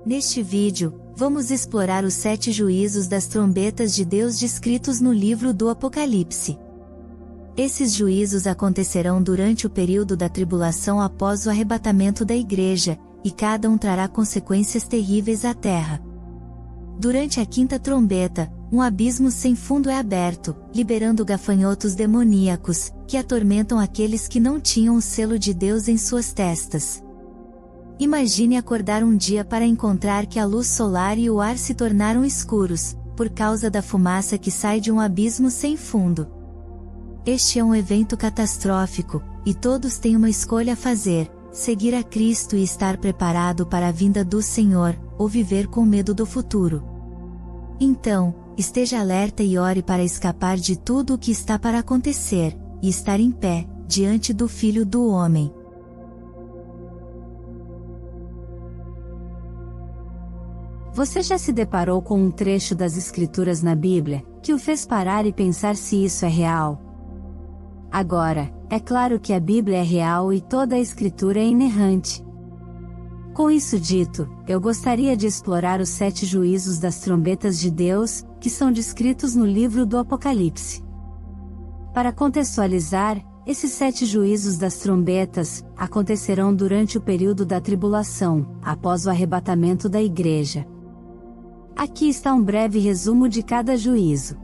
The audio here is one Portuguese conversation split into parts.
Neste vídeo, vamos explorar os 7 juízos das trombetas de Deus descritos no livro do Apocalipse. Esses juízos acontecerão durante o período da tribulação após o arrebatamento da igreja, e cada um trará consequências terríveis à terra. Durante a quinta trombeta, um abismo sem fundo é aberto, liberando gafanhotos demoníacos, que atormentam aqueles que não tinham o selo de Deus em suas testas. Imagine acordar um dia para encontrar que a luz solar e o ar se tornaram escuros, por causa da fumaça que sai de um abismo sem fundo. Este é um evento catastrófico, e todos têm uma escolha a fazer: seguir a Cristo e estar preparado para a vinda do Senhor, ou viver com medo do futuro. Então, esteja alerta e ore para escapar de tudo o que está para acontecer, e estar em pé, diante do Filho do Homem. Você já se deparou com um trecho das Escrituras na Bíblia, que o fez parar e pensar se isso é real? Agora, é claro que a Bíblia é real e toda a Escritura é inerrante. Com isso dito, eu gostaria de explorar os 7 juízos das trombetas de Deus, que são descritos no livro do Apocalipse. Para contextualizar, esses 7 juízos das trombetas acontecerão durante o período da tribulação, após o arrebatamento da igreja. Aqui está um breve resumo de cada juízo.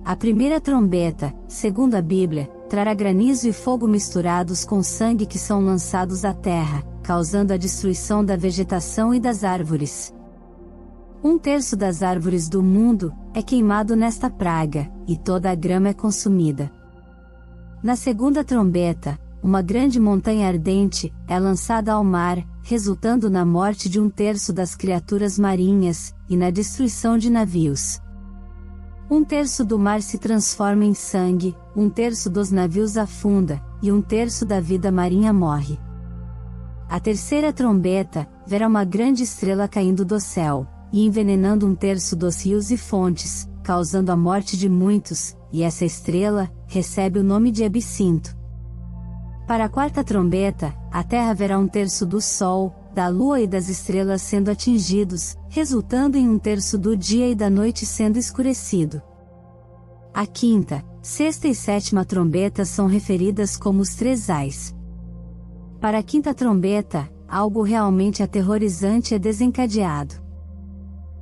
A primeira trombeta, segundo a Bíblia, trará granizo e fogo misturados com sangue que são lançados à terra, causando a destruição da vegetação e das árvores. 1/3 das árvores do mundo é queimado nesta praga, e toda a grama é consumida. Na segunda trombeta, uma grande montanha ardente é lançada ao mar, resultando na morte de 1/3 das criaturas marinhas, e na destruição de navios. 1/3 do mar se transforma em sangue, 1/3 dos navios afunda, e 1/3 da vida marinha morre. A terceira trombeta verá uma grande estrela caindo do céu, e envenenando 1/3 dos rios e fontes, causando a morte de muitos, e essa estrela recebe o nome de Absinto. Para a quarta trombeta, a terra verá 1/3 do sol, da lua e das estrelas sendo atingidos, resultando em 1/3 do dia e da noite sendo escurecido. A quinta, sexta e sétima trombetas são referidas como os 3 ais. Para a quinta trombeta, algo realmente aterrorizante é desencadeado.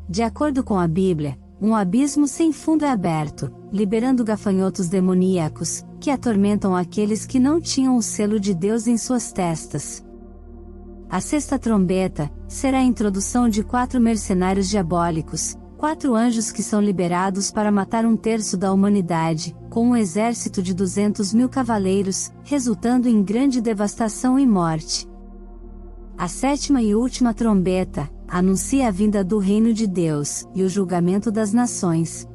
De acordo com a Bíblia, um abismo sem fundo é aberto, liberando gafanhotos demoníacos, que atormentam aqueles que não tinham o selo de Deus em suas testas. A sexta trombeta será a introdução de 4 mercenários diabólicos, 4 anjos que são liberados para matar 1/3 da humanidade, com um exército de 200.000 cavaleiros, resultando em grande devastação e morte. A sétima e última trombeta anuncia a vinda do reino de Deus e o julgamento das nações.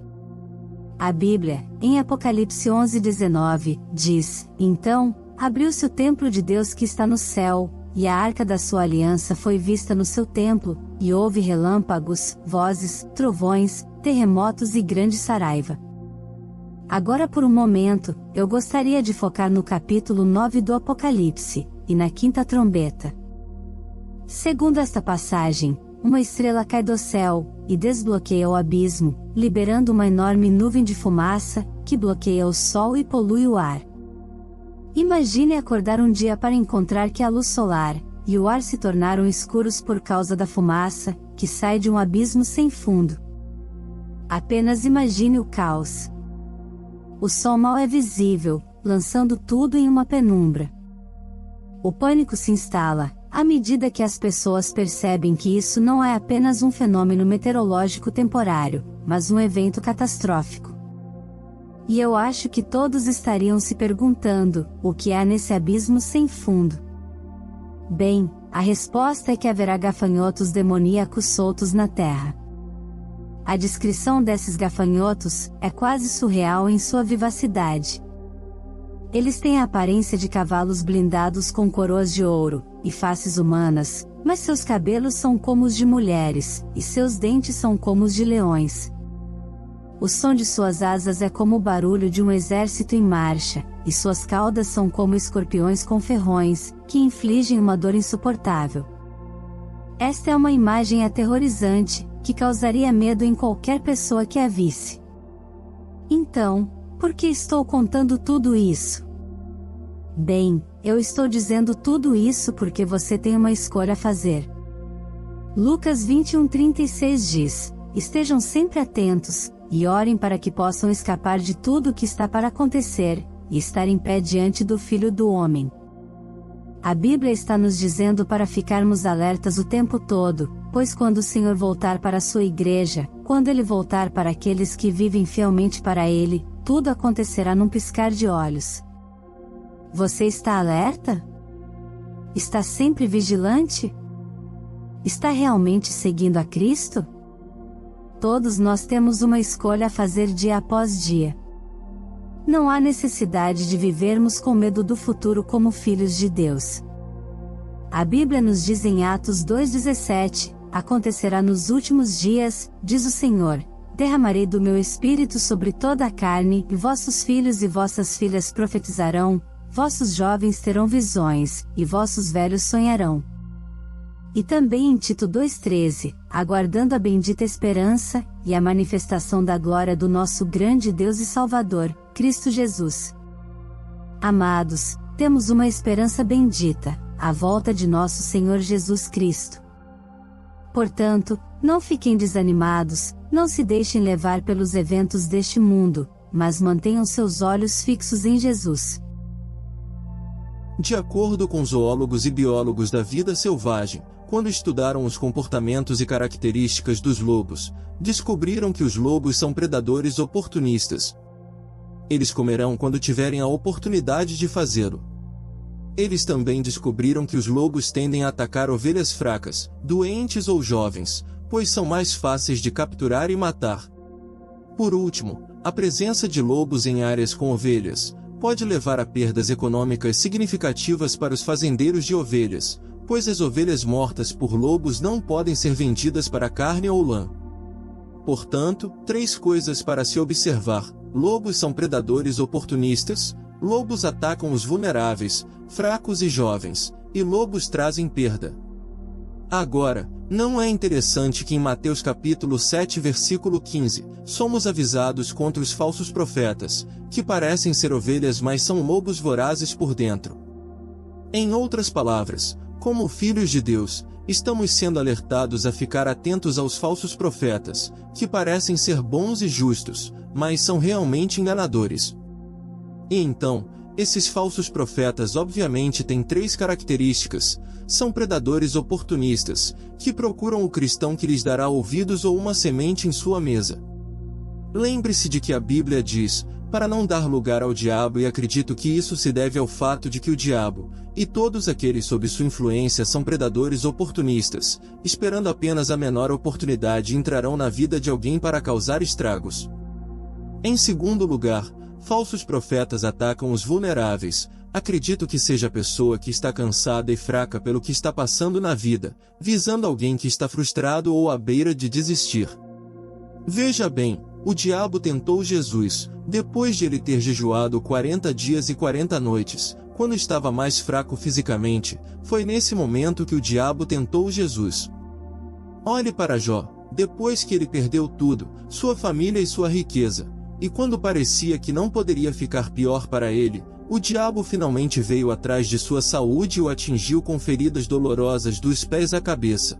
A Bíblia, em Apocalipse 11:19, diz: Então, abriu-se o templo de Deus que está no céu, e a arca da sua aliança foi vista no seu templo, e houve relâmpagos, vozes, trovões, terremotos e grande saraiva. Agora por um momento, eu gostaria de focar no capítulo 9 do Apocalipse, e na quinta trombeta. Segundo esta passagem, uma estrela cai do céu, e desbloqueia o abismo, liberando uma enorme nuvem de fumaça, que bloqueia o sol e polui o ar. Imagine acordar um dia para encontrar que a luz solar e o ar se tornaram escuros por causa da fumaça, que sai de um abismo sem fundo. Apenas imagine o caos. O sol mal é visível, lançando tudo em uma penumbra. O pânico se instala, à medida que as pessoas percebem que isso não é apenas um fenômeno meteorológico temporário, mas um evento catastrófico. E eu acho que todos estariam se perguntando: o que há nesse abismo sem fundo? Bem, a resposta é que haverá gafanhotos demoníacos soltos na terra. A descrição desses gafanhotos é quase surreal em sua vivacidade. Eles têm a aparência de cavalos blindados com coroas de ouro, e faces humanas, mas seus cabelos são como os de mulheres, e seus dentes são como os de leões. O som de suas asas é como o barulho de um exército em marcha, e suas caudas são como escorpiões com ferrões, que infligem uma dor insuportável. Esta é uma imagem aterrorizante, que causaria medo em qualquer pessoa que a visse. Então, por que estou contando tudo isso? Bem, eu estou dizendo tudo isso porque você tem uma escolha a fazer. Lucas 21:36 diz: estejam sempre atentos, e orem para que possam escapar de tudo o que está para acontecer, e estar em pé diante do Filho do Homem. A Bíblia está nos dizendo para ficarmos alertas o tempo todo, pois quando o Senhor voltar para a sua igreja, quando Ele voltar para aqueles que vivem fielmente para Ele, tudo acontecerá num piscar de olhos. Você está alerta? Está sempre vigilante? Está realmente seguindo a Cristo? Todos nós temos uma escolha a fazer dia após dia. Não há necessidade de vivermos com medo do futuro como filhos de Deus. A Bíblia nos diz em Atos 2:17, acontecerá nos últimos dias, diz o Senhor, derramarei do meu espírito sobre toda a carne, e vossos filhos e vossas filhas profetizarão, vossos jovens terão visões, e vossos velhos sonharão. E também em Tito 2:13, aguardando a bendita esperança, e a manifestação da glória do nosso grande Deus e Salvador, Cristo Jesus. Amados, temos uma esperança bendita, a volta de nosso Senhor Jesus Cristo. Portanto, não fiquem desanimados, não se deixem levar pelos eventos deste mundo, mas mantenham seus olhos fixos em Jesus. De acordo com zoólogos e biólogos da vida selvagem, quando estudaram os comportamentos e características dos lobos, descobriram que os lobos são predadores oportunistas. Eles comerão quando tiverem a oportunidade de fazê-lo. Eles também descobriram que os lobos tendem a atacar ovelhas fracas, doentes ou jovens, pois são mais fáceis de capturar e matar. Por último, a presença de lobos em áreas com ovelhas pode levar a perdas econômicas significativas para os fazendeiros de ovelhas, pois as ovelhas mortas por lobos não podem ser vendidas para carne ou lã. Portanto, 3 coisas para se observar: lobos são predadores oportunistas, lobos atacam os vulneráveis, fracos e jovens, e lobos trazem perda. Agora, não é interessante que em Mateus capítulo 7 versículo 15, somos avisados contra os falsos profetas, que parecem ser ovelhas mas são lobos vorazes por dentro. Em outras palavras, como filhos de Deus, estamos sendo alertados a ficar atentos aos falsos profetas, que parecem ser bons e justos, mas são realmente enganadores. E então, esses falsos profetas obviamente têm 3 características: são predadores oportunistas, que procuram o cristão que lhes dará ouvidos ou uma semente em sua mesa. Lembre-se de que a Bíblia diz, para não dar lugar ao diabo, e acredito que isso se deve ao fato de que o diabo, e todos aqueles sob sua influência são predadores oportunistas, esperando apenas a menor oportunidade e entrarão na vida de alguém para causar estragos. Em segundo lugar, falsos profetas atacam os vulneráveis. Acredito que seja a pessoa que está cansada e fraca pelo que está passando na vida, visando alguém que está frustrado ou à beira de desistir. Veja bem, o diabo tentou Jesus, depois de ele ter jejuado 40 dias e 40 noites, quando estava mais fraco fisicamente. Foi nesse momento que o diabo tentou Jesus. Olhe para Jó, depois que ele perdeu tudo, sua família e sua riqueza, e quando parecia que não poderia ficar pior para ele, o diabo finalmente veio atrás de sua saúde e o atingiu com feridas dolorosas dos pés à cabeça.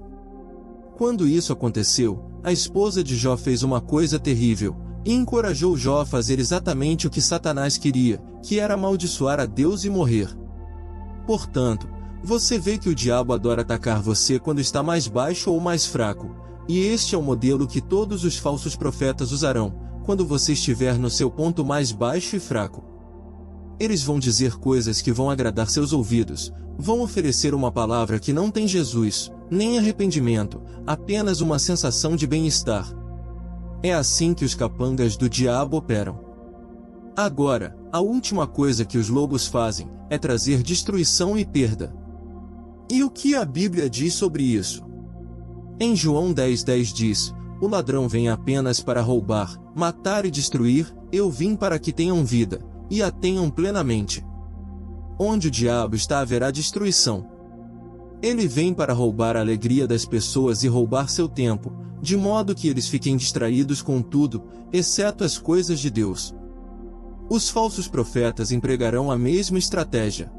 Quando isso aconteceu, a esposa de Jó fez uma coisa terrível, e encorajou Jó a fazer exatamente o que Satanás queria, que era amaldiçoar a Deus e morrer. Portanto, você vê que o diabo adora atacar você quando está mais baixo ou mais fraco, e este é o modelo que todos os falsos profetas usarão, quando você estiver no seu ponto mais baixo e fraco. Eles vão dizer coisas que vão agradar seus ouvidos, vão oferecer uma palavra que não tem Jesus, nem arrependimento, apenas uma sensação de bem-estar. É assim que os capangas do diabo operam. Agora, a última coisa que os lobos fazem é trazer destruição e perda. E o que a Bíblia diz sobre isso? Em João 10:10 diz: o ladrão vem apenas para roubar, matar e destruir, eu vim para que tenham vida, e a tenham plenamente. Onde o diabo está haverá destruição. Ele vem para roubar a alegria das pessoas e roubar seu tempo, de modo que eles fiquem distraídos com tudo, exceto as coisas de Deus. Os falsos profetas empregarão a mesma estratégia.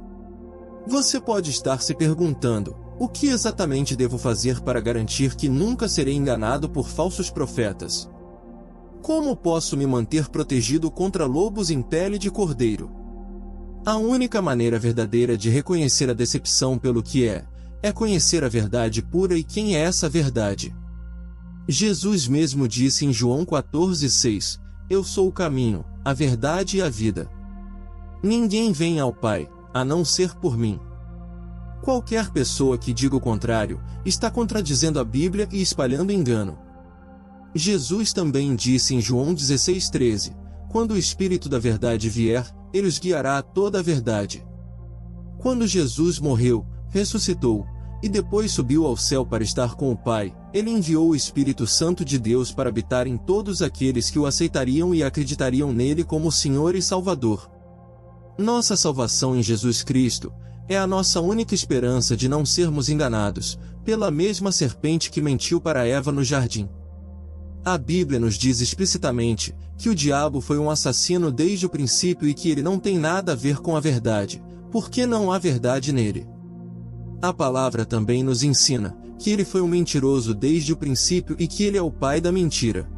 Você pode estar se perguntando: o que exatamente devo fazer para garantir que nunca serei enganado por falsos profetas? Como posso me manter protegido contra lobos em pele de cordeiro? A única maneira verdadeira de reconhecer a decepção pelo que é conhecer a verdade pura e quem é essa verdade. Jesus mesmo disse em João 14,6: Eu sou o caminho, a verdade e a vida. Ninguém vem ao Pai, a não ser por mim. Qualquer pessoa que diga o contrário, está contradizendo a Bíblia e espalhando engano. Jesus também disse em João 16,13: Quando o Espírito da verdade vier, ele os guiará a toda a verdade. Quando Jesus morreu, ressuscitou, e depois subiu ao céu para estar com o Pai, ele enviou o Espírito Santo de Deus para habitar em todos aqueles que o aceitariam e acreditariam nele como Senhor e Salvador. Nossa salvação em Jesus Cristo é a nossa única esperança de não sermos enganados pela mesma serpente que mentiu para Eva no jardim. A Bíblia nos diz explicitamente que o diabo foi um assassino desde o princípio e que ele não tem nada a ver com a verdade, porque não há verdade nele. A palavra também nos ensina que ele foi um mentiroso desde o princípio e que ele é o pai da mentira.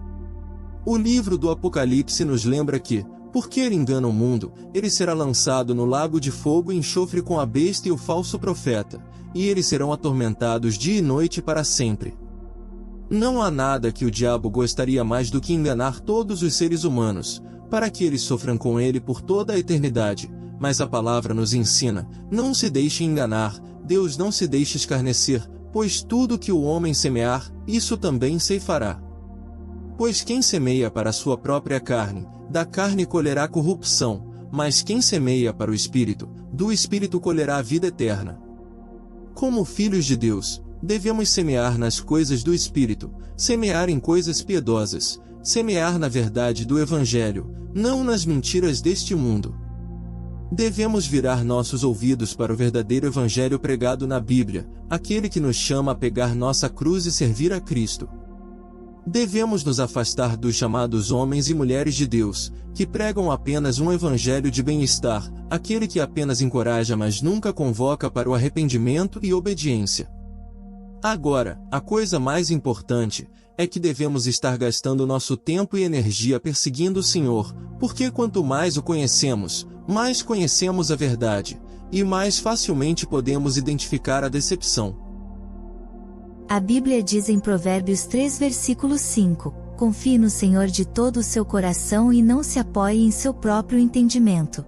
O livro do Apocalipse nos lembra que, porque ele engana o mundo, ele será lançado no lago de fogo e enxofre com a besta e o falso profeta, e eles serão atormentados dia e noite para sempre. Não há nada que o diabo gostaria mais do que enganar todos os seres humanos, para que eles sofram com ele por toda a eternidade, mas a palavra nos ensina: não se deixe enganar, Deus não se deixe escarnecer, pois tudo que o homem semear, isso também ceifará. Pois quem semeia para a sua própria carne, da carne colherá corrupção, mas quem semeia para o Espírito, do Espírito colherá a vida eterna. Como filhos de Deus, devemos semear nas coisas do Espírito, semear em coisas piedosas, semear na verdade do Evangelho, não nas mentiras deste mundo. Devemos virar nossos ouvidos para o verdadeiro Evangelho pregado na Bíblia, aquele que nos chama a pegar nossa cruz e servir a Cristo. Devemos nos afastar dos chamados homens e mulheres de Deus, que pregam apenas um evangelho de bem-estar, aquele que apenas encoraja mas nunca convoca para o arrependimento e obediência. Agora, a coisa mais importante é que devemos estar gastando nosso tempo e energia perseguindo o Senhor, porque quanto mais o conhecemos, mais conhecemos a verdade, e mais facilmente podemos identificar a decepção. A Bíblia diz em Provérbios 3 versículo 5, confie no Senhor de todo o seu coração e não se apoie em seu próprio entendimento.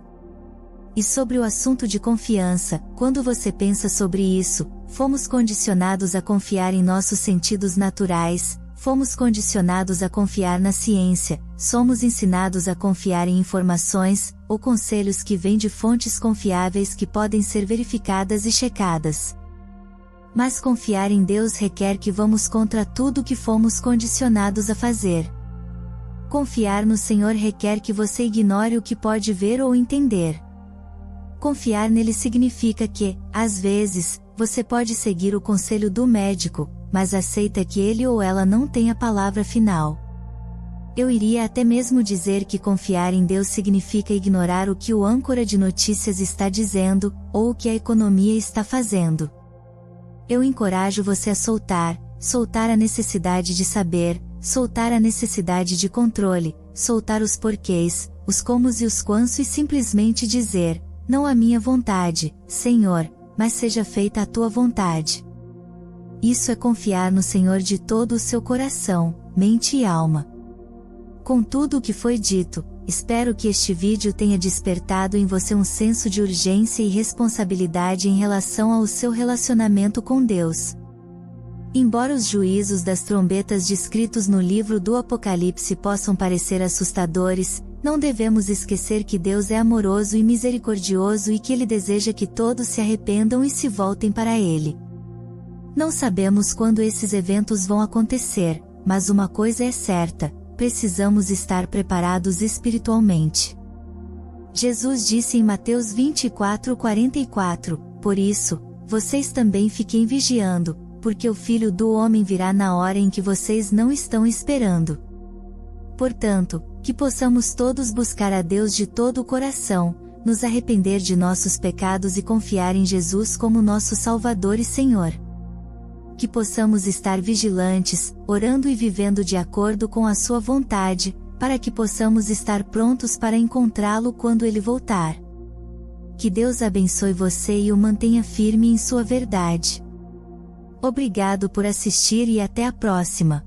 E sobre o assunto de confiança, quando você pensa sobre isso, fomos condicionados a confiar em nossos sentidos naturais, fomos condicionados a confiar na ciência, somos ensinados a confiar em informações, ou conselhos que vêm de fontes confiáveis que podem ser verificadas e checadas. Mas confiar em Deus requer que vamos contra tudo que fomos condicionados a fazer. Confiar no Senhor requer que você ignore o que pode ver ou entender. Confiar nele significa que, às vezes, você pode seguir o conselho do médico, mas aceita que ele ou ela não tem a palavra final. Eu iria até mesmo dizer que confiar em Deus significa ignorar o que o âncora de notícias está dizendo, ou o que a economia está fazendo. Eu encorajo você a soltar a necessidade de saber, soltar a necessidade de controle, soltar os porquês, os comos e os quantos e simplesmente dizer, não a minha vontade, Senhor, mas seja feita a tua vontade. Isso é confiar no Senhor de todo o seu coração, mente e alma. Com tudo o que foi dito, espero que este vídeo tenha despertado em você um senso de urgência e responsabilidade em relação ao seu relacionamento com Deus. Embora os juízos das trombetas descritos no livro do Apocalipse possam parecer assustadores, não devemos esquecer que Deus é amoroso e misericordioso e que Ele deseja que todos se arrependam e se voltem para Ele. Não sabemos quando esses eventos vão acontecer, mas uma coisa é certa: precisamos estar preparados espiritualmente. Jesus disse em Mateus 24:44, por isso, vocês também fiquem vigiando, porque o Filho do Homem virá na hora em que vocês não estão esperando. Portanto, que possamos todos buscar a Deus de todo o coração, nos arrepender de nossos pecados e confiar em Jesus como nosso Salvador e Senhor. Que possamos estar vigilantes, orando e vivendo de acordo com a sua vontade, para que possamos estar prontos para encontrá-lo quando ele voltar. Que Deus abençoe você e o mantenha firme em sua verdade. Obrigado por assistir e até a próxima.